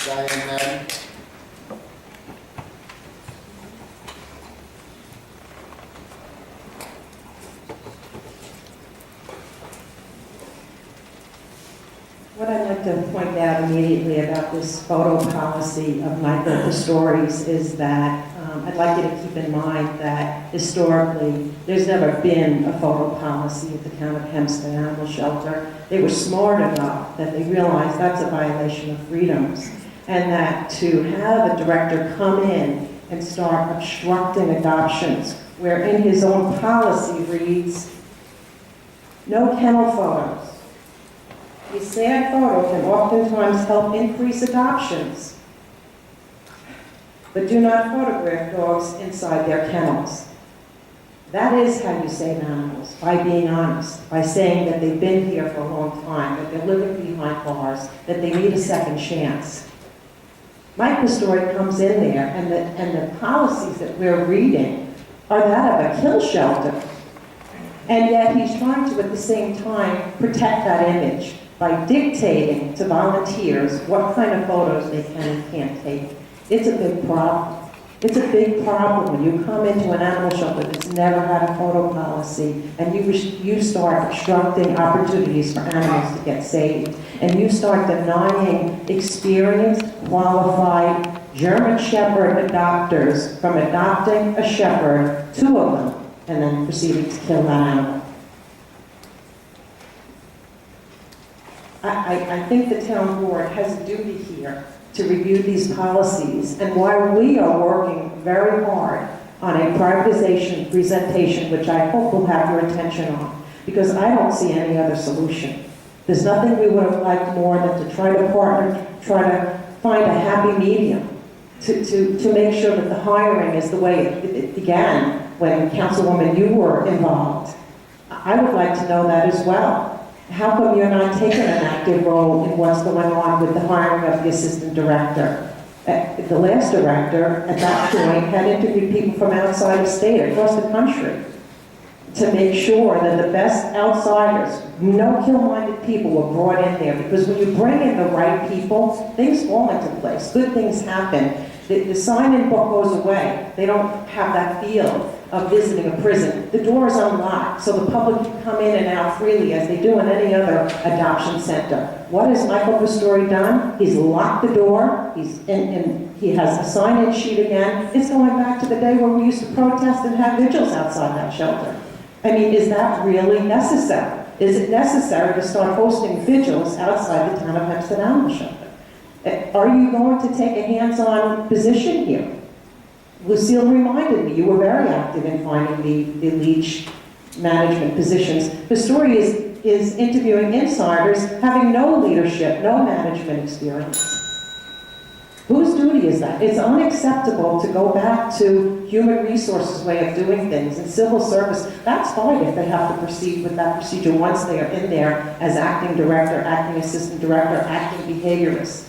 Diane, Madden. What I'd like to point out immediately about this photo policy of micro-stories is that I'd like you to keep in mind that historically, there's never been a photo policy at the town of Hempstead Animal Shelter. They were smart enough that they realized that's a violation of freedoms, and that to have a director come in and start obstructing adoptions, where in his own policy reads, no kennel photos. These sad photos can oftentimes help increase adoptions, but do not photograph dogs inside their kennels. That is how you save animals, by being honest, by saying that they've been here for a long time, that they're living behind bars, that they need a second chance. Microstory comes in there, and the policies that we're reading are that of a kill shelter. And yet he's trying to, at the same time, protect that image by dictating to volunteers what kind of photos they can and can't take. It's a big problem. It's a big problem when you come into an animal shelter that's never had a photo policy, and you start obstructing opportunities for animals to get saved, and you start denying experienced, qualified German Shepherd adopters from adopting a shepherd, 2 of them, and then proceeding to kill that animal. I think the town board has a duty here to review these policies, and while we are working very hard on a privatization presentation, which I hope will have your attention on, because I don't see any other solution. There's nothing we would have liked more than to try to partner, try to find a happy medium to make sure that the hiring is the way it began when Councilwoman, you were involved. I would like to know that as well. How come you're not taking an active role in what's going on with the hiring of the assistant director? The last director, at that point, had interviewed people from outside the state, across the country, to make sure that the best outsiders, no kill-minded people were brought in there. Because when you bring in the right people, things fall into place. Good things happen. The sign-in book goes away. They don't have that feel of visiting a prison. The door is unlocked, so the public can come in and out freely as they do in any other adoption center. What has Michael Pastore done? He's locked the door, he has a sign-in sheet again. It's going back to the day where we used to protest and have vigils outside that shelter. I mean, is that really necessary? Is it necessary to start hosting vigils outside the town of Hempstead Animal Shelter? Are you going to take a hands-on position here? Lucille reminded me, you were very active in finding the leech management positions. Pastore is interviewing insiders having no leadership, no management experience. Whose duty is that? It's unacceptable to go back to human resources way of doing things. In civil service, that's fine if they have to proceed with that procedure once they are in there as acting director, acting assistant director, acting behaviorist.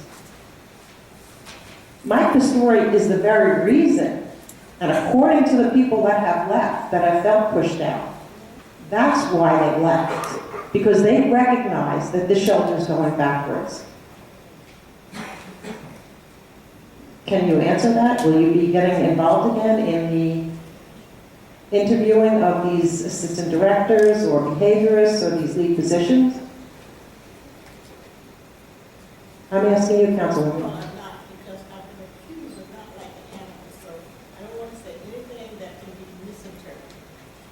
Mike Pastore is the very reason, and according to the people that have left, that have felt pushed out, that's why they left. Because they recognize that this shelter is going backwards. Can you answer that? Will you be getting involved again in the interviewing of these assistant directors or behaviorists or these lead positions? I'm asking you, Councilwoman. No, I'm not, because I've been accused of not liking animals, so I don't want to say anything that can be misinterpreted.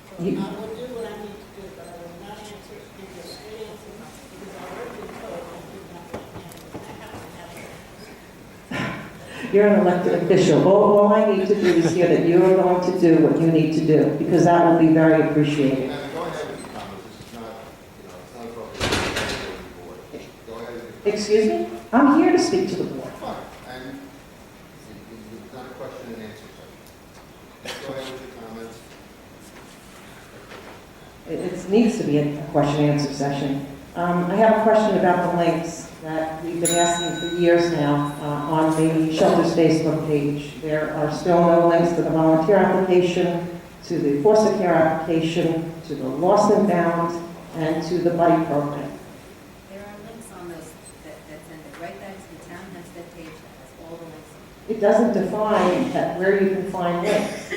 So I will do what I need to do, but I will not answer, give you a straight answer, because I already been told I do not like animals. I have to have it. You're an elected official. All I need to do is hear that you are going to do what you need to do, because that will be very appreciated. And go ahead with your comments. This is not, it's not appropriate for the board. Go ahead with your comments. Excuse me? I'm here to speak to the board. Fine. And it's not a question and answer session. Go ahead with your comments. It needs to be a question and answer session. I have a question about the links that we've been asking for years now on the shelter's Facebook page. There are still no links to the volunteer application, to the foster care application, to the Lost and Found, and to the buddy program. There are links on those that's in the right, that is the town Hempstead page it doesn't define where you can find links.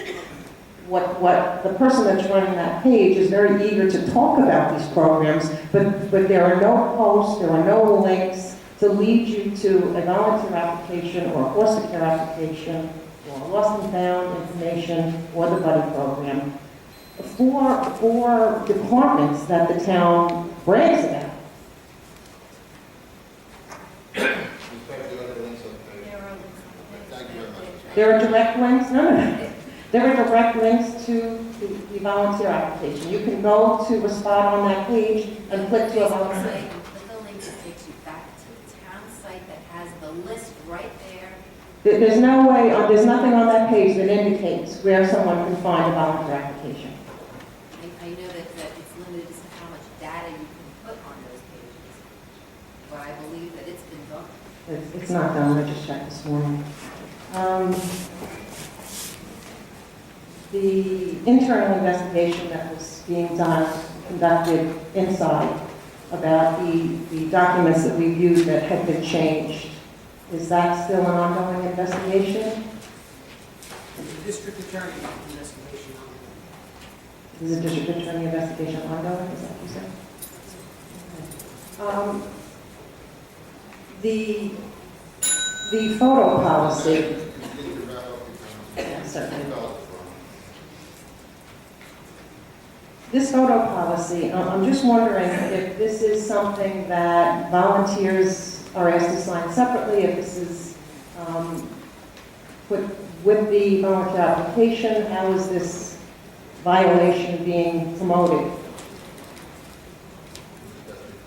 What the person that's running that page is very eager to talk about these programs, but there are no posts, there are no links to lead you to a volunteer application or a foster care application or lost and found information or the buddy program for departments that the town brags about. Inspector, the other links on the page. Thank you very much. There are direct links, no. There are direct links to the volunteer application. You can go to a spot on that page and click to a volunteer. Click the link that takes you back to the town site that has the list right there. There's no way, there's nothing on that page that indicates where someone can find a volunteer application. I know that it's limited to how much data you can put on those pages, but I believe that it's been done. It's not done, I just checked this morning. The internal investigation that was being conducted inside about the documents that we viewed that had been changed, is that still an ongoing investigation? The district attorney investigation on Is the district attorney investigation ongoing, is that what you said? The photo policy. You need to wrap up your comments. Yeah, certainly. Fellas, This photo policy, I'm just wondering if this is something that volunteers are asked to sign separately, if this is put with the volunteer application, how is this violation being promoted?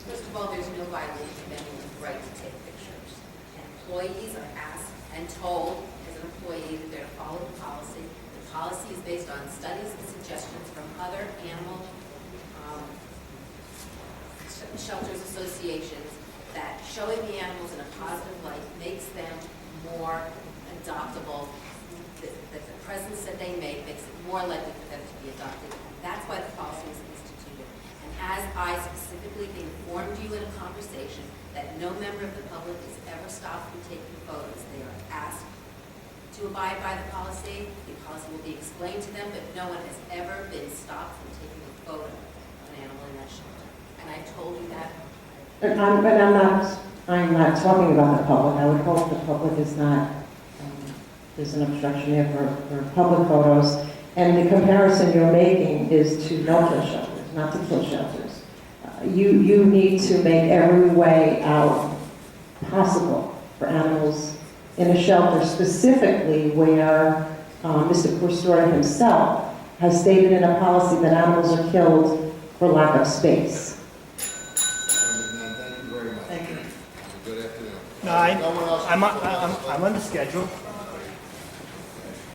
First of all, there's no violation of anyone's right to take pictures. Employees are asked and told as an employee that they're to follow the policy. The policy is based on studies and suggestions from other animal shelters associations that showing the animals in a positive light makes them more adoptable. That the presence that they make makes it more likely for them to be adopted. That's why the policy was instituted. And as I specifically informed you in a conversation that no member of the public is ever stopped from taking photos, they are asked to abide by the policy. The policy will be explained to them, but no one has ever been stopped from taking a photo of an animal in that shelter. And I told you that. But I'm not talking about the public. I would hope the public is not, there's an obstruction there for public photos. And the comparison you're making is to no-kill shelters, not to kill shelters. You need to make every way out possible for animals in a shelter, specifically where Mr. Purstory himself has stated in a policy that animals are killed for lack of space. Thank you very much. Thank you. Good afternoon. No, No one else? I'm on the schedule.